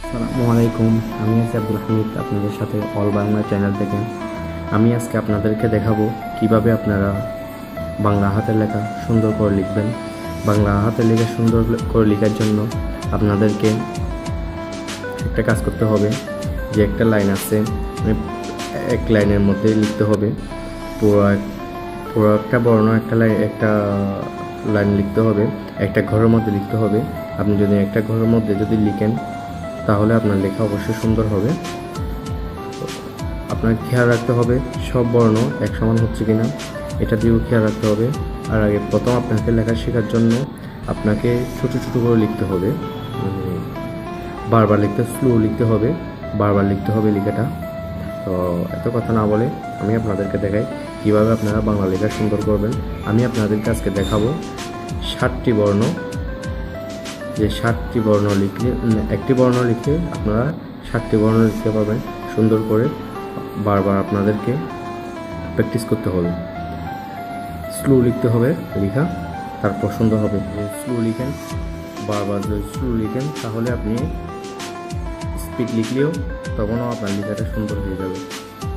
আসসালামু আলাইকুম। আমি আছি আব্দুল হামিদ আপনাদের সাথে অল বাংলা চ্যানেল থেকে। আমি আজকে আপনাদেরকে দেখাবো কিভাবে আপনারা বাংলা হাতের লেখা সুন্দর করে লিখবেন। বাংলা হাতের লেখা সুন্দর করে লেখার জন্য আপনাদেরকে একটা কাজ করতে হবে। যে একটা লাইন আছে, এক লাইনের মধ্যে লিখতে হবে। পুরো পুরো একটা বর্ণ একটা লাইন লিখতে হবে, একটা ঘরের মধ্যে লিখতে হবে। আপনি যদি একটা ঘরের মধ্যে যদি লিখেন তাহলে আপনার লেখা অবশ্যই সুন্দর হবে। আপনাকে খেয়াল রাখতে হবে সব বর্ণ এক সমান হচ্ছে কিনা, এটা দিয়েও খেয়াল রাখতে হবে। আর আগে প্রথম আপনাকে লেখা শেখার জন্য আপনাকে ছোটো ছোটো করে লিখতে হবে, বারবার স্লো লিখতে হবে, বারবার লিখতে হবে লেখাটা। তো এত কথা না বলে আমি আপনাদেরকে দেখাই কীভাবে আপনারা বাংলা লেখা সুন্দর করবেন। আমি আপনাদেরকে আজকে দেখাবো 7টি বর্ণ, যে 7টি বর্ণ লিখলে একটি বর্ণ লিখলে আপনারা 7টি বর্ণ লিখতে পারবেন সুন্দর করে। বারবার আপনাদেরকে প্র্যাকটিস করতে হবে, স্লো লিখতে হবে লেখা, তারপর সুন্দর হবে। স্লো লিখেন, বারবার যদি স্লো লিখেন তাহলে আপনি স্পিড লিখলেও তখনও আপনার লেখাটা সুন্দর হয়ে যাবে।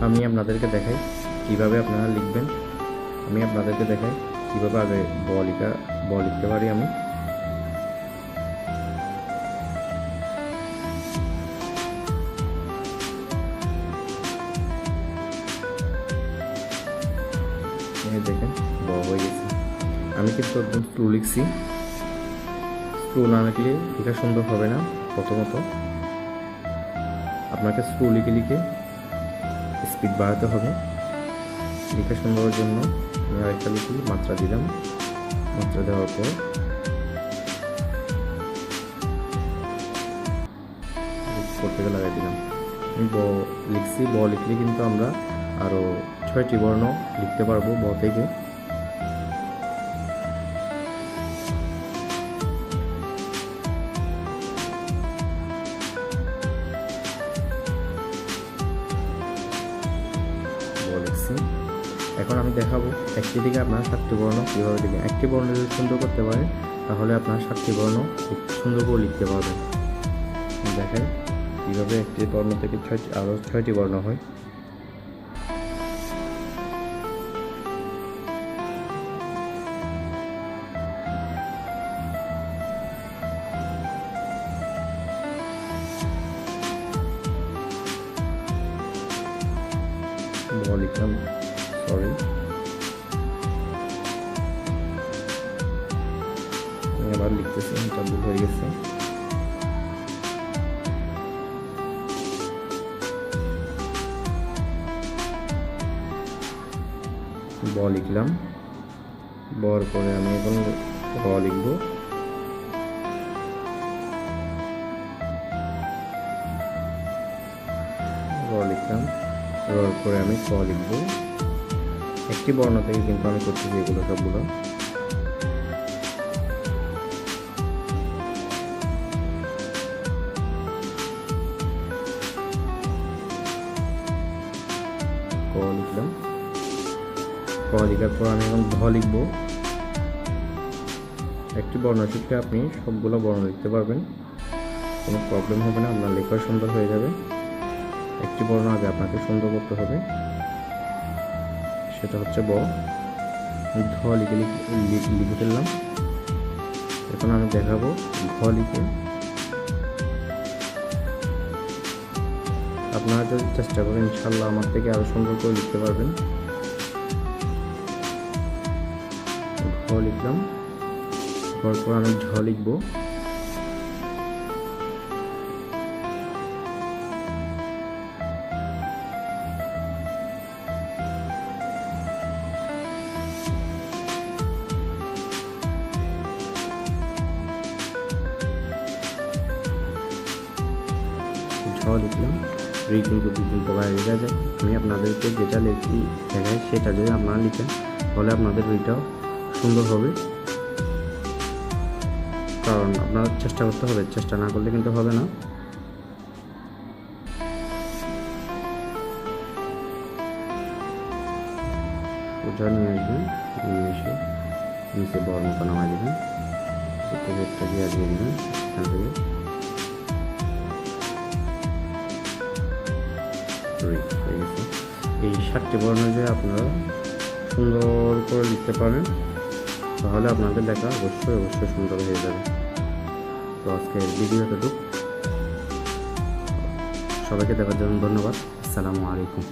আমি আপনাদেরকে দেখাই কীভাবে আপনারা লিখবেন। আমি আপনাদেরকে দেখাই কীভাবে আগে ব লিখতে পারি আমি। দেখেন ব হয়ে গেছে। আমি কিন্তু একদম স্লো লিখছি। স্লো না লিখলে লেখা সুন্দর হবে না। প্রথমত আপনাকে স্লো লিখে লিখে স্পিড বাড়াতে হবে লেখা সুন্দরের জন্য। আমি আরেকটা লিখি, মাত্রা দিলাম, মাত্রা দেওয়ার পর করতে লাগাই দিলাম। আমি ব লিখছি। ব লিখলে কিন্তু আমরা আরও 6টি বর্ণ লিখতে পারবো ব থেকে। লিখছি। এখন আমি দেখাবো একটি দিকে আপনার 7টি বর্ণ কীভাবে লিখবেন। একটি বর্ণ যদি সুন্দর করতে পারেন তাহলে আপনার 7টি বর্ণ সুন্দর করে লিখতে পারবেন। দেখেন কীভাবে একটি বর্ণ থেকে আরও 6টি বর্ণ হয়। লিখলাম, সরি, আমি আবার লিখতেছি, এটা ভুল হয়ে গেছে। ব লিখলাম, বর পরে আমি এখন র লিখব। র লিখলাম, রর পরে আমি ক লিখব। একটি বর্ণ থেকে কিন্তু আমি করতেছি এগুলো সবগুলো। ক লিখলাম, ক লিখার পর আমি এখন ধ লিখব। একটি বর্ণ থেকে আপনি সবগুলো বর্ণ লিখতে পারবেন, কোনো প্রবলেম হবে না, আপনার লেখা সুন্দর হয়ে যাবে। একটি বর্ণ আগে আপনাকে সুন্দর করতে হবে, সেটা হচ্ছে ব। ধ লিখে ফেললাম। এখন আমি দেখাবো ঘ লিখে। আপনারা যদি চেষ্টা করেন ইনশাল্লাহ আমার থেকে আরও সুন্দর করে লিখতে পারবেন। ঘ লিখলাম, ঘর পর আমি ঝ লিখব। লিখলাম, রি কিন্তু দুদিন পর লেখা যায়। আমি আপনাদেরকে যেটা লিখি দেখাই সেটা যদি আপনারা লিখেন তাহলে আপনাদের রিটাও সুন্দর হবে। কারণ আপনার চেষ্টা করতে হবে, চেষ্টা না করলে কিন্তু হবে না। সোজা নিয়ে আসবেন, নিয়ে এসে নিচে বড় মতো নামাই দেবেন, একটা দিয়ে দিবেন এখান থেকে। সরি হয়ে গেছে। এই 7টি বর্ণ যে আপনারা সুন্দর করে লিখতে পারেন, তাহলে আপনাদের লেখা অবশ্যই সুন্দর হয়ে যাবে। তো আজকের ভিডিওটা সবাইকে দেখার জন্য ধন্যবাদ। আসসালামু আলাইকুম।